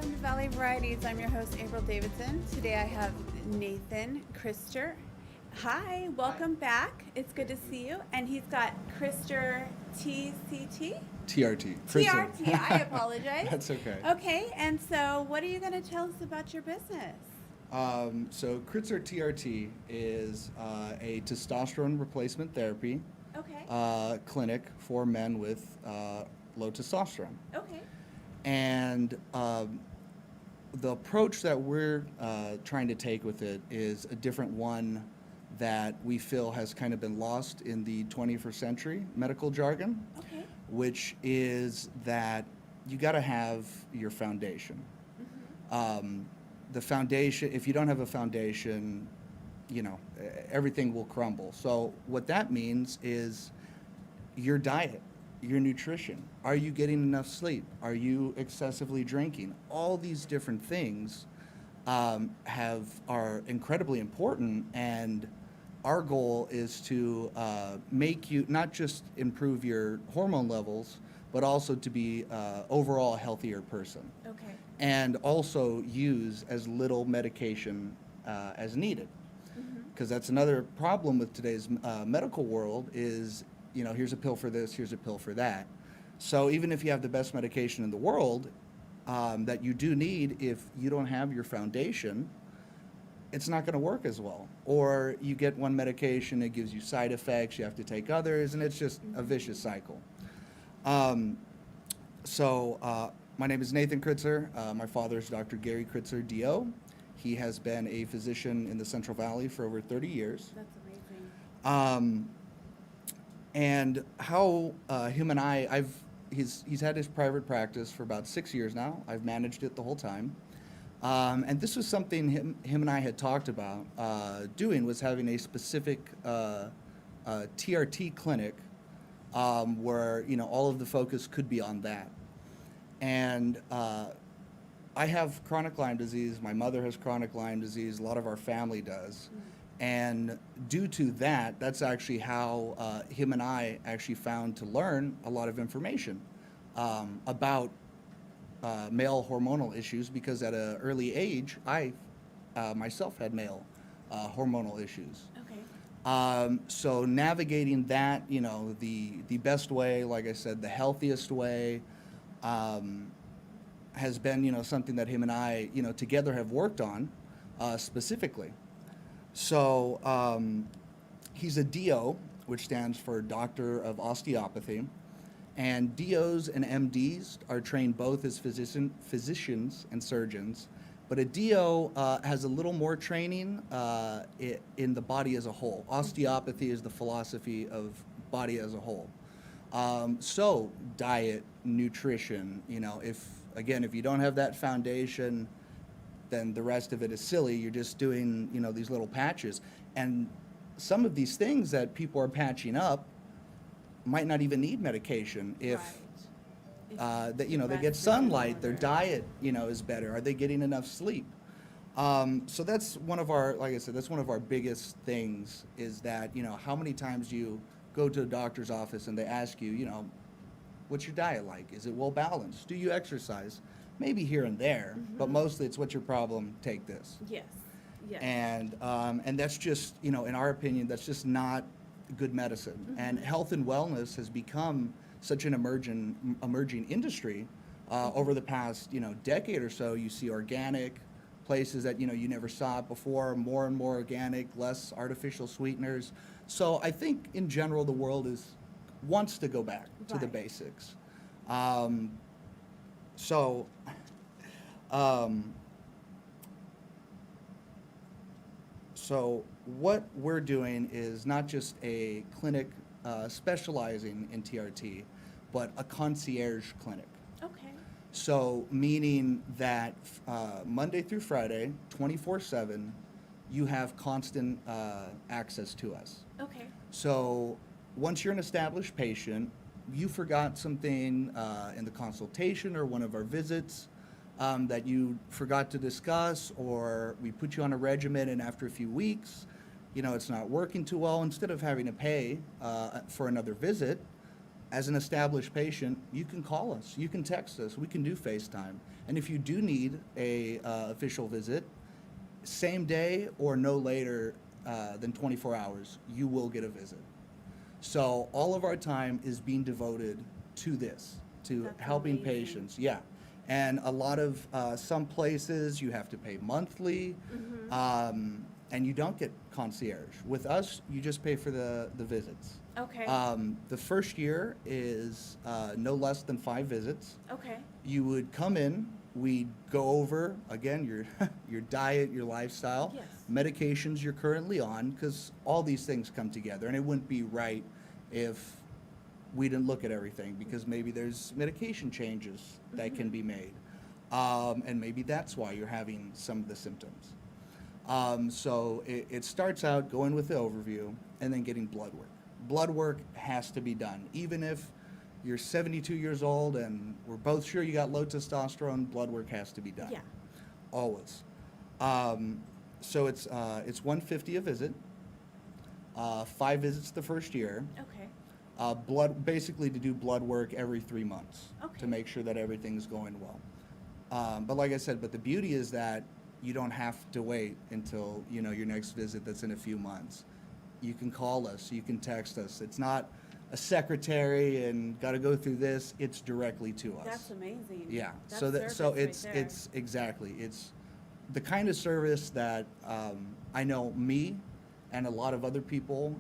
Welcome to Valley Varieties. I'm your host, April Davidson. Today I have Nathan Critser. Hi, welcome back. It's good to see you. And he's got Critser TCT? TRT. TRT, I apologize. That's okay. Okay, and so what are you going to tell us about your business? So Critser TRT is a testosterone replacement therapy Okay. clinic for men with low testosterone. Okay. And the approach that we're trying to take with it is a different one that we feel has kind of been lost in the 21st century medical jargon, Okay. which is that you got to have your foundation. The foundation, if you don't have a foundation, everything will crumble. So what that means is your diet, your nutrition. Are you getting enough sleep? Are you excessively drinking? All these different things are incredibly important, and our goal is to make you not just improve your hormone levels, but also to be overall a healthier person. Okay. And also use as little medication as needed. Because that's another problem with today's medical world is, here's a pill for this, here's a pill for that. So even if you have the best medication in the world that you do need, if you don't have your foundation, it's not going to work as well. Or you get one medication, it gives you side effects, you have to take others, and it's just a vicious cycle. My name is Nathan Critser. My father is Dr. Gary Critser, DO. He has been a physician in the Central Valley for over 30 years. That's amazing. And how him and he's had his private practice for about 6 years now. I've managed it the whole time. And this was something him and I had talked about doing, was having a specific TRT clinic where, all of the focus could be on that. And I have chronic Lyme disease. My mother has chronic Lyme disease. A lot of our family does. And due to that, that's actually how him and I actually found to learn a lot of information about male hormonal issues, because at an early age, I myself had male hormonal issues. Okay. So navigating that, the best way, like I said, the healthiest way, has been, something that him and I, together have worked on specifically. So he's a DO, which stands for Doctor of Osteopathy. And DOs and MDs are trained both as physicians and surgeons. But a DO has a little more training in the body as a whole. Osteopathy is the philosophy of body as a whole. So diet, nutrition, if you don't have that foundation, then the rest of it is silly. You're just doing, these little patches. And some of these things that people are patching up might not even need medication if they get sunlight, their diet, is better. Are they getting enough sleep? So that's one of our, like I said, that's one of our biggest things, is that, how many times you go to a doctor's office and they ask you, what's your diet like? Is it well balanced? Do you exercise? Maybe here and there, but mostly it's what's your problem, take this. Yes. Yes. And that's just, in our opinion, that's just not good medicine. And health and wellness has become such an emerging industry over the past, decade or so. You see organic places that, you never saw it before, more and more organic, less artificial sweeteners. So I think in general, the world wants to go back to the basics. So what we're doing is not just a clinic specializing in TRT, but a concierge clinic. Okay. So meaning that Monday through Friday, 24/7, you have constant access to us. Okay. So once you're an established patient, you forgot something in the consultation or one of our visits that you forgot to discuss, or we put you on a regimen and after a few weeks, it's not working too well, instead of having to pay for another visit, as an established patient, you can call us, you can text us, we can do FaceTime. And if you do need a official visit, same day or no later than 24 hours, you will get a visit. So all of our time is being devoted to this, to That's helping amazing. patients. Yeah. And a lot of some places you have to pay monthly, and you don't get concierge. With us, you just pay for the visits. Okay. The first year is no less than 5 visits. Okay. You would come in, we'd go over, again, your your diet, your lifestyle, Yes. medications you're currently on, because all these things come together, and it wouldn't be right if we didn't look at everything, because maybe there's medication changes that can be made, and maybe that's why you're having some of the symptoms. So it starts out going with the overview and then getting blood work. Blood work has to be done. Even if you're 72 years old and we're both sure you got low testosterone, blood work has to be done. Yeah. Always. So it's $150 a visit, 5 visits the first year. Okay. Basically to do blood work every 3 months Okay. to make sure that everything's going well. But like I said, but the beauty is that you don't have to wait until your next visit that's in a few months. You can call us, you can text us. It's not a secretary and got to go through this. It's directly to us. That's amazing. Yeah. That's So service right there. it's exactly it's the kind of service that I know me and a lot of other people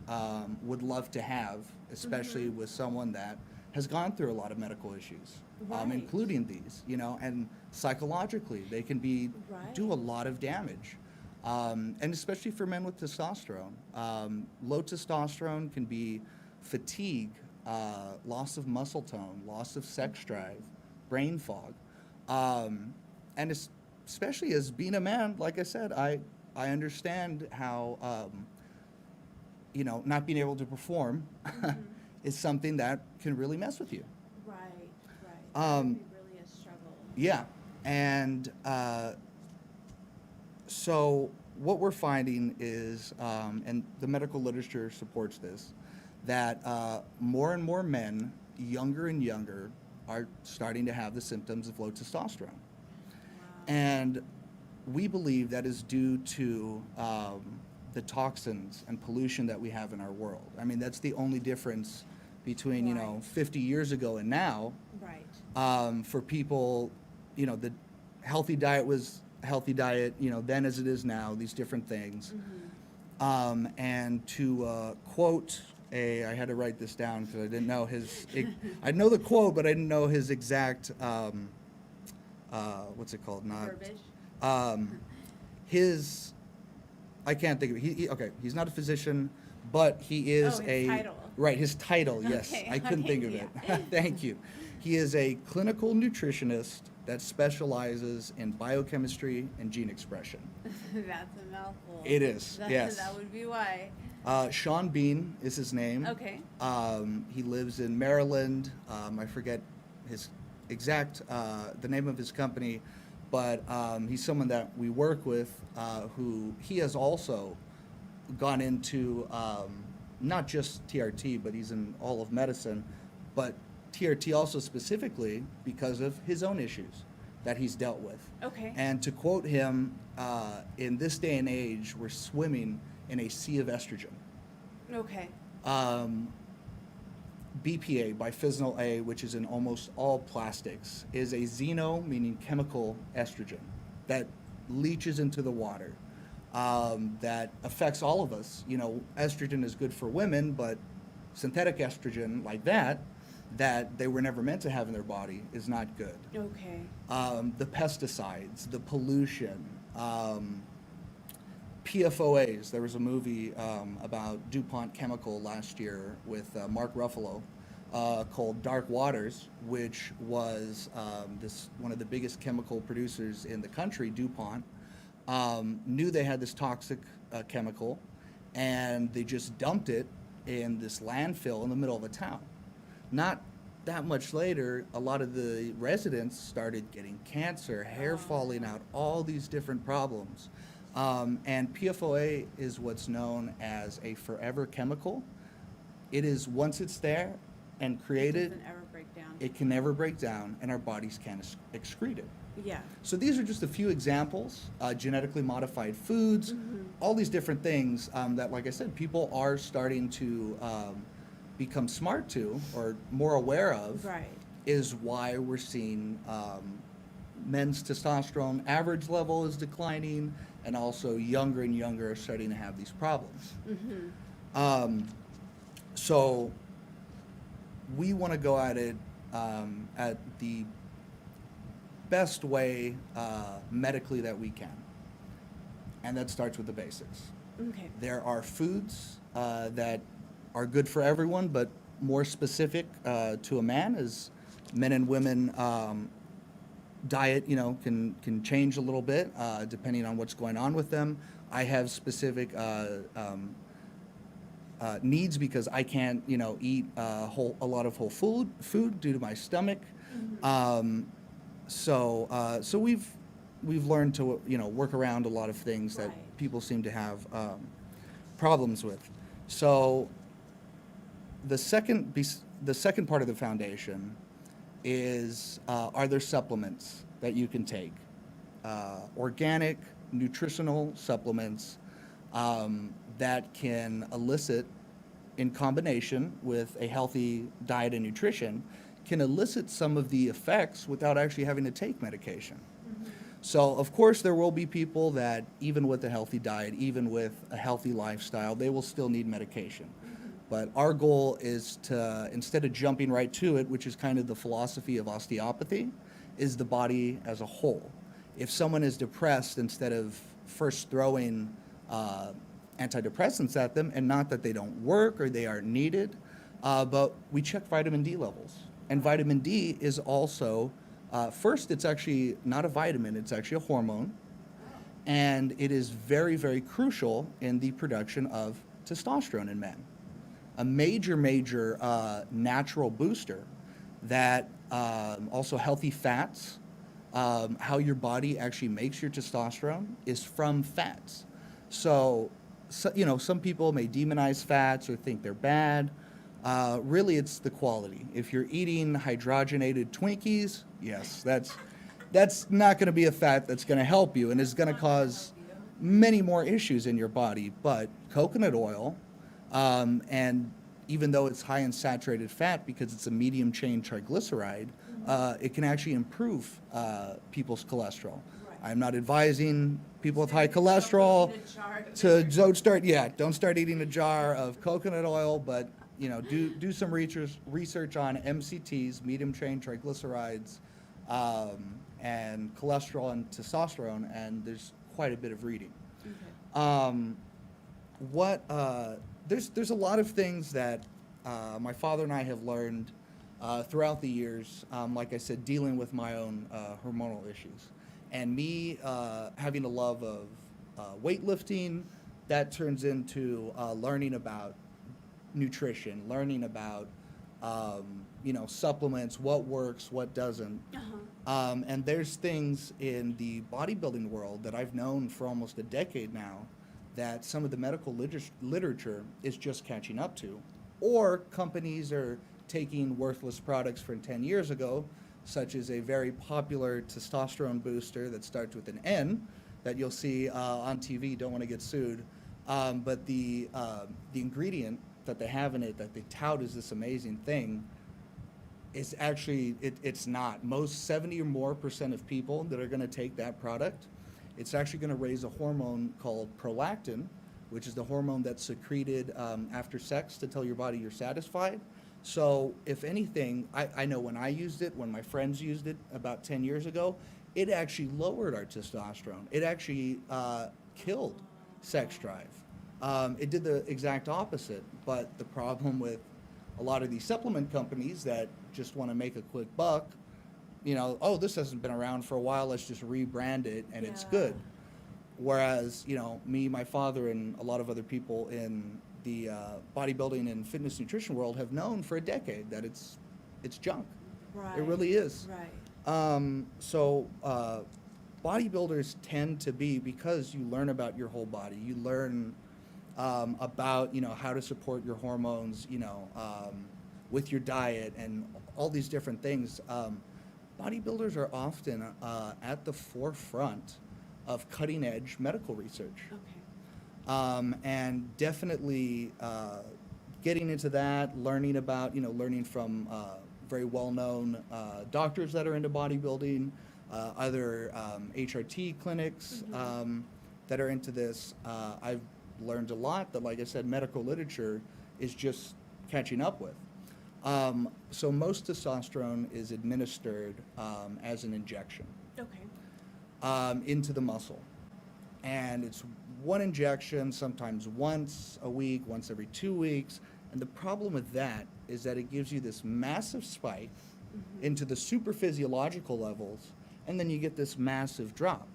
would love to have, especially with someone that has gone through a lot of medical issues, Right. including these. And psychologically they can do a lot of damage. And especially for men with testosterone. Low testosterone can be fatigue, loss of muscle tone, loss of sex drive, brain fog. And especially as being a man, like I said, I understand how, not being able to perform is something that can really mess with you. Right. That would be really a struggle. Yeah. And so what we're finding is, and the medical literature supports this, that more and more men, younger and younger, are starting to have the symptoms of low testosterone. Wow. And we believe that is due to the toxins and pollution that we have in our world. I mean, that's the only difference between, Right. 50 years ago and now. Right. For people, the healthy diet was healthy diet, then as it is now, these different things. And to quote I had to write this down because I didn't know I know the quote, but I didn't know his exact, what's it called? Verbiage. I can't think of it. Okay, he's not a physician, but he is his title. Right, his title, yes. Okay, I couldn't think of it. Thank you. He is a clinical nutritionist that specializes in biochemistry and gene expression. That's a mouthful. It is, yes. That would be why. Sean Bean is his name. Okay. He lives in Maryland. I forget his exact, the name of his company, but he's someone that we work with who he has also gone into not just TRT, but he's in all of medicine, but TRT also specifically because of his own issues that he's dealt with. Okay. And to quote him, in this day and age, we're swimming in a sea of estrogen. Okay. BPA, bisphenol A, which is in almost all plastics, is a xeno, meaning chemical estrogen, that leaches into the water, that affects all of us. Estrogen is good for women, but synthetic estrogen like that they were never meant to have in their body is not good. Okay. The pesticides, the pollution, PFOAs. There was a movie about DuPont Chemical last year with Mark Ruffalo called Dark Waters, which was one of the biggest chemical producers in the country, DuPont, knew they had this toxic chemical, and they just dumped it in this landfill in the middle of a town. Not that much later, a lot of the residents started getting cancer, hair falling out, all these different problems. And PFOA is what's known as a forever chemical. It is, once it's there, and It created, doesn't ever break down. it can never break down, and our bodies can't excrete it. Yeah. So these are just a few examples, genetically modified foods, all these different things that, like I said, people are starting to become smart to or more aware of, Right. is why we're seeing men's testosterone average level is declining, and also younger and younger are starting to have these problems. So we want to go at it at the best way medically that we can. And that starts with the basics. Okay. There are foods that are good for everyone, but more specific to a man, as men and women diet, can change a little bit depending on what's going on with them. I have specific needs because I can't, eat a lot of whole food due to my stomach. So we've learned to work around a lot of things that Right. people seem to have problems with. So the second part of the foundation is are there supplements that you can take, organic nutritional supplements that can elicit, in combination with a healthy diet and nutrition, can elicit some of the effects without actually having to take medication. So, of course, there will be people that, even with a healthy diet, even with a healthy lifestyle, they will still need medication. But our goal is to, instead of jumping right to it, which is kind of the philosophy of osteopathy, is the body as a whole. If someone is depressed, instead of first throwing antidepressants at them, and not that they don't work or they aren't needed, but we check vitamin D levels. And vitamin D is also, first, it's actually not a vitamin, it's actually a hormone. And it is very, very crucial in the production of testosterone in men. A major natural booster that also healthy fats, how your body actually makes your testosterone is from fats. So some people may demonize fats or think they're bad. Really, it's the quality. If you're eating hydrogenated Twinkies, yes, that's not going to be a fat that's going to help you and is going to cause many more issues in your body. But coconut oil, and even though it's high in saturated fat because it's a medium chain triglyceride, it can actually improve people's cholesterol. I'm not advising people with high cholesterol to don't start eating a jar of coconut oil, but do some research on MCTs, medium chain triglycerides, and cholesterol and testosterone, and there's quite a bit of reading. There's a lot of things that my father and I have learned throughout the years, like I said, dealing with my own hormonal issues. And me having a love of weightlifting, that turns into learning about nutrition, learning about supplements, what works, what doesn't. And there's things in the bodybuilding world that I've known for almost a decade now that some of the medical literature is just catching up to. Or companies are taking worthless products from 10 years ago, such as a very popular testosterone booster that starts with an N that you'll see on TV, don't want to get sued. But the ingredient that they have in it that they tout as this amazing thing is actually, it's not. Most 70% or more of people that are going to take that product, it's actually going to raise a hormone called prolactin, which is the hormone that's secreted after sex to tell your body you're satisfied. So if anything, I know when I used it, when my friends used it about 10 years ago, it actually lowered our testosterone. It actually killed sex drive. It did the exact opposite. But the problem with a lot of these supplement companies that just want to make a quick buck, this hasn't been around for a while, let's just rebrand it and it's good. Whereas, me, my father, and a lot of other people in the bodybuilding and fitness nutrition world have known for a decade that it's junk. Right. It really is. Right. So bodybuilders tend to be, because you learn about your whole body, you learn about how to support your hormones, with your diet and all these different things. Bodybuilders are often at the forefront of cutting edge medical research. Okay. And definitely getting into that, learning about, learning from very well-known doctors that are into bodybuilding, other HRT clinics that are into this. I've learned a lot that, like I said, medical literature is just catching up with. So most testosterone is administered as an injection into the muscle. And it's one injection, sometimes once a week, once every 2 weeks. And the problem with that is that it gives you this massive spike into the super physiological levels, and then you get this massive drop.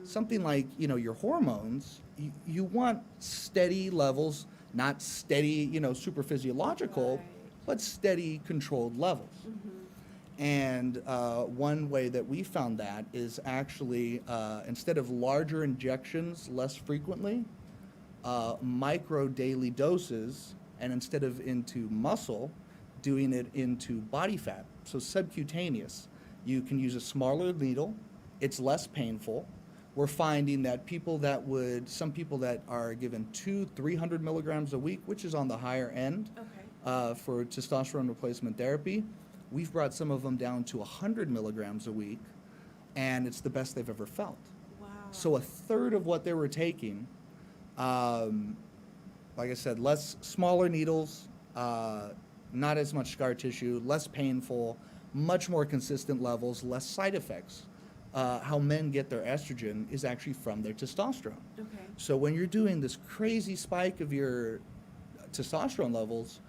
Something like, your hormones, you want steady levels, not steady, super physiological, Right. but steady controlled levels. And one way that we found that is actually, instead of larger injections less frequently, micro daily doses, and instead of into muscle, doing it into body fat. So subcutaneous. You can use a smaller needle. It's less painful. We're finding that some people that are given 200-300 milligrams a week, which is on the higher end for testosterone replacement therapy, we've brought some of them down to 100 milligrams a week, and it's the best they've ever felt. Wow. So a third of what they were taking, like I said, smaller needles, not as much scar tissue, less painful, much more consistent levels, less side effects. How men get their estrogen is actually from their testosterone. Okay. So when you're doing this crazy spike of your testosterone levels,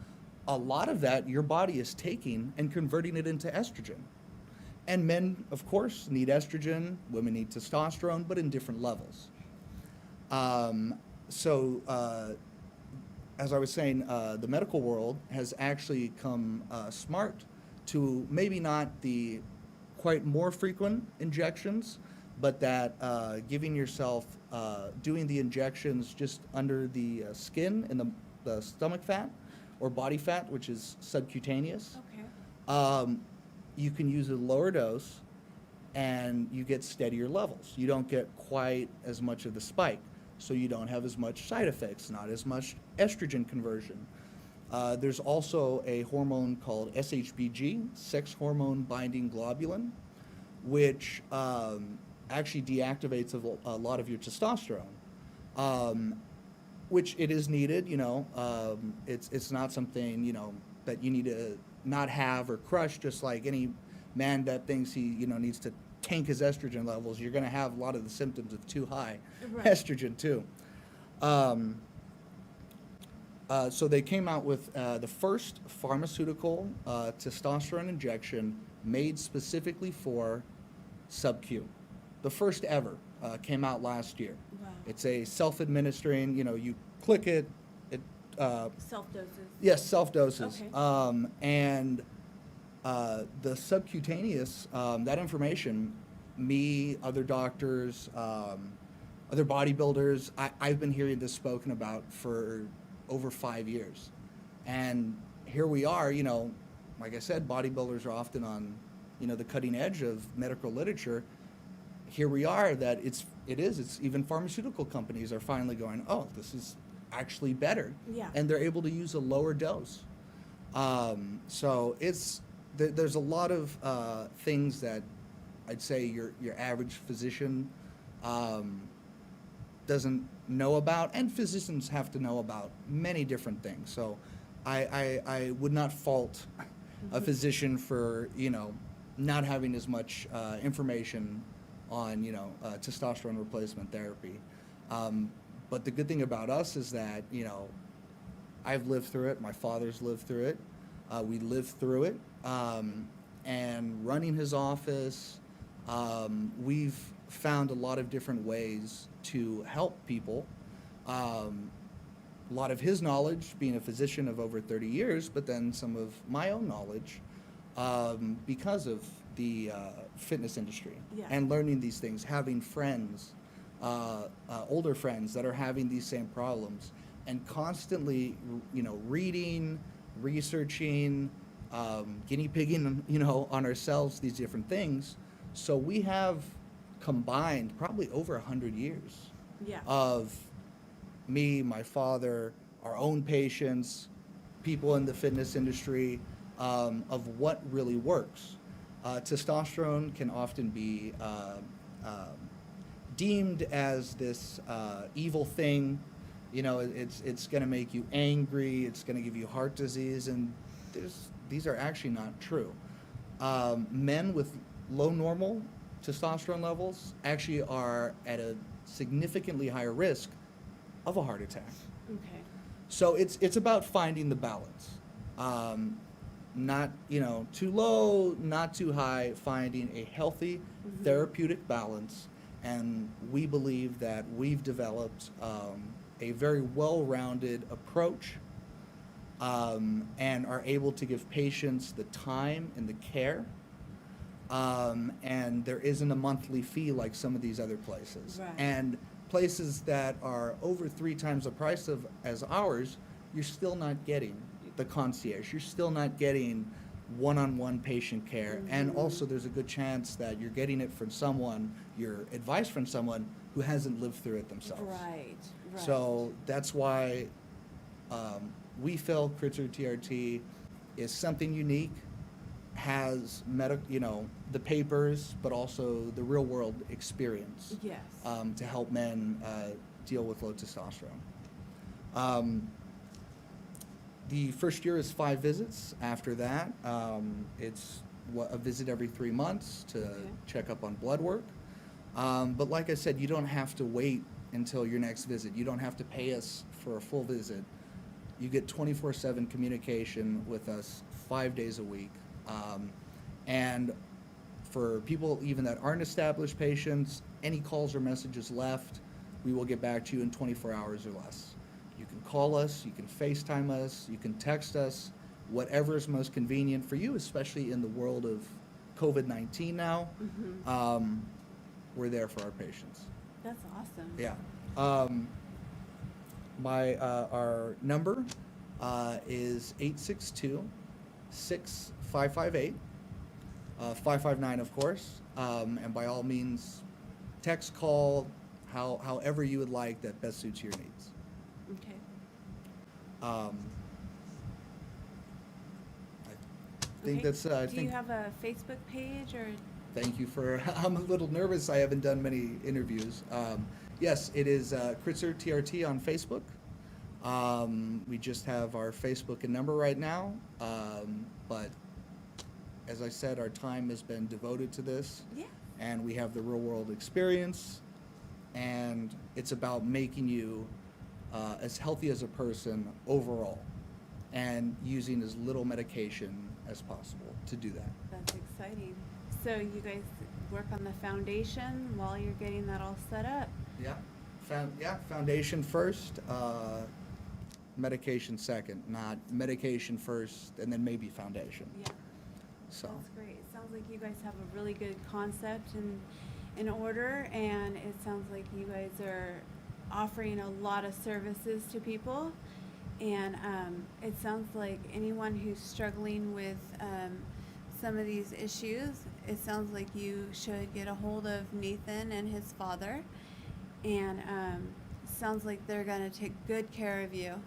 a lot of that your body is taking and converting it into estrogen. And men, of course, need estrogen, women need testosterone, but in different levels. As I was saying, the medical world has actually come smart to maybe not the quite more frequent injections, but that giving yourself, doing the injections just under the skin and the stomach fat or body fat, which is subcutaneous. Okay. You can use a lower dose and you get steadier levels. You don't get quite as much of the spike, so you don't have as much side effects, not as much estrogen conversion. There's also a hormone called SHBG, sex hormone binding globulin, which actually deactivates a lot of your testosterone, which it is needed. It's not something that you need to not have or crush. Just like any man that thinks he needs to tank his estrogen levels, you're going to have a lot of the symptoms of too high estrogen too. So they came out with the first pharmaceutical testosterone injection made specifically for sub-Q. The first ever came out last year. Wow. It's a self-administering, you click it. Self-doses. Yes, self-doses. Okay. And the subcutaneous, that information, me, other doctors, other bodybuilders, I've been hearing this spoken about for over 5 years. And here we are, like I said, bodybuilders are often on, the cutting edge of medical literature. Here we are that it's even pharmaceutical companies are finally going, oh, this is actually better. Yeah. And they're able to use a lower dose. So there's a lot of things that I'd say your average physician doesn't know about, and physicians have to know about many different things. So I would not fault a physician for not having as much information on testosterone replacement therapy. But the good thing about us is that I've lived through it. My father's lived through it. We lived through it. And running his office, we've found a lot of different ways to help people. A lot of his knowledge, being a physician of over 30 years, but then some of my own knowledge because of the fitness industry. Yeah. And learning these things, having friends, older friends that are having these same problems, and constantly, reading researching, guinea pigging, on ourselves, these different things. So we have combined probably over 100 years Yeah. of me, my father, our own patients, people in the fitness industry, of what really works. Testosterone can often be deemed as this evil thing. It's going to make you angry. It's going to give you heart disease, and these are actually not true. Men with low normal testosterone levels actually are at a significantly higher risk of a heart attack. Okay. So it's about finding the balance. Not too low, not too high, finding a healthy therapeutic balance. And we believe that we've developed a very well-rounded approach, and are able to give patients the time and the care. And there isn't a monthly fee like some of these other places. Right. And places that are over 3 times the price as ours, you're still not getting the concierge. You're still not getting one-on-one patient care. And also there's a good chance that you're getting it from someone, your advice from someone who hasn't lived through it themselves. Right. So that's why we feel Critser TRT is something unique, has the papers, but also the real world experience. Yes. To help men deal with low testosterone. The first year is 5 visits. After that, it's a visit every 3 months to check up on blood work. But like I said, you don't have to wait until your next visit. You don't have to pay us for a full visit. You get 24/7 communication with us 5 days a week. And for people even that aren't established patients, any calls or messages left, we will get back to you in 24 hours or less. You can call us, you can FaceTime us, you can text us, whatever is most convenient for you, especially in the world of COVID-19 now. We're there for our patients. That's awesome. Yeah. Our number is 862-6558, 559 of course, and by all means, text, call, however you would like that best suits your needs. Okay. I think that's. Do you have a Facebook page or? Thank you for. I'm a little nervous. I haven't done many interviews. Yes, it is Critser TRT on Facebook. We just have our Facebook and number right now, but as I said, our time has been devoted to this. Yeah. And we have the real world experience, and it's about making you as healthy as a person overall, and using as little medication as possible to do that. That's exciting. So you guys work on the foundation while you're getting that all set up. Yeah, foundation first, medication second, not medication first and then maybe foundation. Yeah. So. That's great. It sounds like you guys have a really good concept in order, and it sounds like you guys are offering a lot of services to people, and it sounds like anyone who's struggling with some of these issues, it sounds like you should get a hold of Nathan and his father, and sounds like they're going to take good care of you.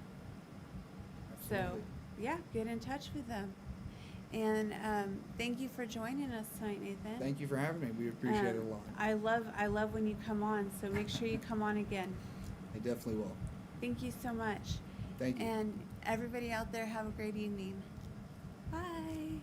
Absolutely. So yeah, get in touch with them. And thank you for joining us tonight, Nathan. Thank you for having me. We appreciate it a lot. I love when you come on, so make sure you come on again. I definitely will. Thank you so much. Thank you. And everybody out there, have a great evening. Bye.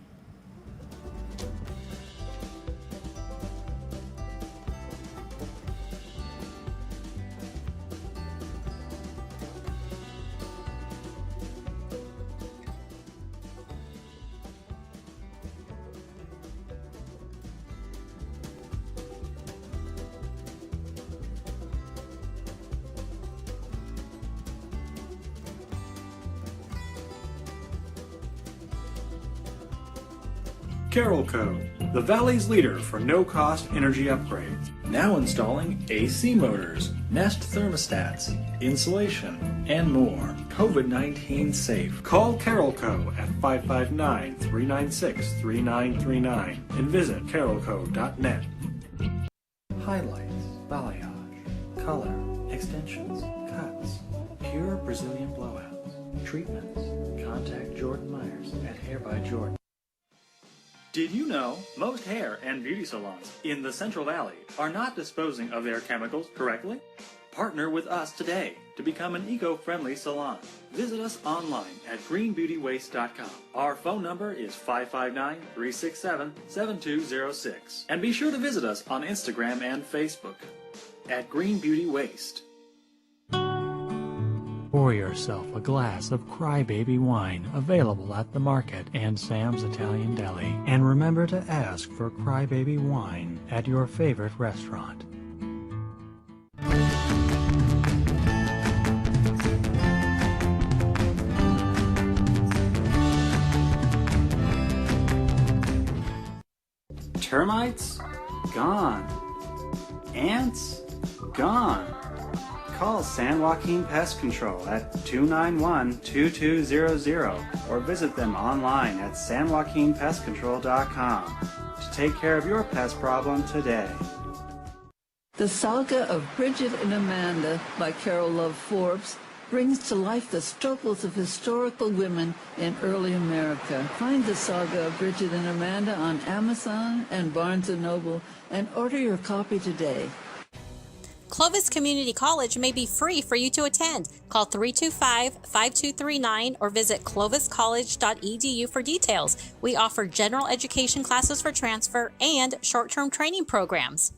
CARROLLCO, the Valley's leader for no-cost energy upgrades. Now installing AC motors, Nest thermostats, insulation, and more. COVID-19 safe. Call CARROLLCO at 559-396-3939 and visit carrollco.net. Highlights, balayage, color, extensions, cuts, pure Brazilian blowouts, treatments. Contact Jordan Myers at Hair by Jordan. Did you know most hair and beauty salons in the Central Valley are not disposing of their chemicals correctly? Partner with us today to become an eco-friendly salon. Visit us online at greenbeautywaste.com. Our phone number is 559-367-7206. And be sure to visit us on Instagram and Facebook at Green Beauty Waste. Pour yourself a glass of Crybaby wine, available at the market and Sam's Italian Deli. And remember to ask for Crybaby wine at your favorite restaurant. Termites? Gone. Ants? Gone. Call San Joaquin Pest Control at 291-2200 or visit them online at sanjoaquinpestcontrol.com to take care of your pest problem today. The Saga of Bridget and Amanda by Carol Love Forbes brings to life the struggles of historical women in early America. Find the Saga of Bridget and Amanda on Amazon and Barnes & Noble and order your copy today. Clovis Community College may be free for you to attend. Call 325-5239 or visit cloviscollege.edu for details. We offer general education classes for transfer and short-term training programs.